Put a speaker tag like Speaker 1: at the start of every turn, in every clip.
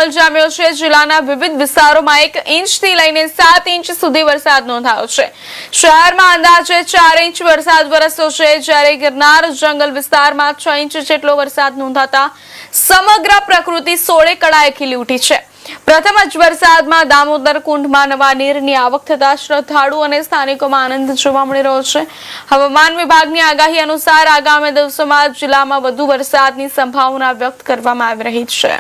Speaker 1: માહોલ જામ્યો છે। જિલ્લાના વિવિધ વિસ્તારોમાં 1 ઇંચથી લઈને 7 ઇંચ સુધી વરસાદ નોંધાયો છે। શહેરમાં અંદાજે 4 ઇંચ વરસાદ વરસ્યો છે, જ્યારે ગિરનાર જંગલ વિસ્તારમાં 6 ઇંચ જેટલો વરસાદ નોંધાતા સમગ્ર પ્રકૃતિ સોળે કળાએ ખીલી ઉઠી છે। પ્રથમ જ વરસાદમાં દામોદર કુંડમાં નવા નીરની આવક થતા શ્રદ્ધાળુ અને સ્થાનિકોમાં આનંદ જોવા મળી રહ્યો છે। હવામાન વિભાગની આગાહી અનુસાર આગામી દિવસોમાં જિલ્લામાં વધુ વરસાદની સંભાવના વ્યક્ત કરવામાં આવી રહી છે।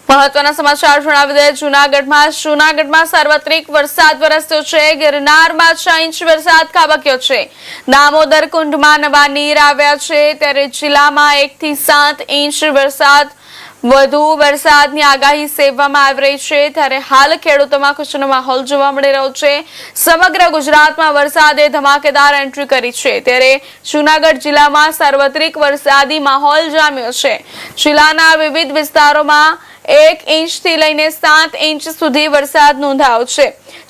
Speaker 1: મહત્વના સમાચાર જણાવી દે। જૂનાગઢમાં સાર્વત્રિક વરસાદ વરસ્યો છે। ગિરનારમાં 6 ઇંચ વરસાદ ખાબક્યો છે। દામોદર કુંડમાં નવા નીર આવ્યા છે, ત્યારે જિલ્લામાં 1 થી 7 ઇંચ વધુ વરસાદની આગાહી સેવવામાં આવી રહી છે। ત્યારે હાલ ખેડૂતોમાં ખુશીનો માહોલ જોવા મળી રહ્યો છે। સમગ્ર ગુજરાતમાં વરસાદે ધમાકેદાર એન્ટ્રી કરી છે, ત્યારે જૂનાગઢ જિલ્લામાં સાર્વત્રિક વરસાદી માહોલ જામ્યો છે। જિલ્લાના વિવિધ વિસ્તારોમાં 1 ઇંચથી લઈને 7 ઇંચ સુધી વરસાદ નોંધાયો છે।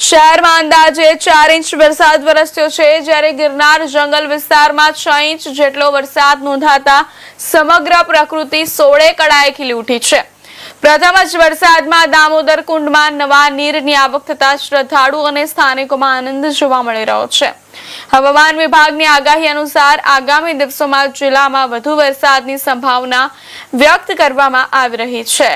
Speaker 1: શહેરમાં અંદાજે 4 ઇંચ વરસાદ વરસ્યો છે, જ્યારે ગિરનાર જંગલ વિસ્તારમાં 6 ઇંચ જેટલો વરસાદ નોંધાતા સમગ્ર પ્રકૃતિ સોળે કળાએ ખીલી ઉઠી છે। પ્રથમ જ વરસાદમાં દામોદર કુંડમાં નવા નીરની આવક થતા શ્રદ્ધાળુ અને સ્થાનિકોમાં આનંદ જોવા મળી રહ્યો છે। હવામાન વિભાગની આગાહી અનુસાર આગામી દિવસોમાં જિલ્લામાં વધુ વરસાદની સંભાવના વ્યક્ત કરવામાં આવી રહી છે।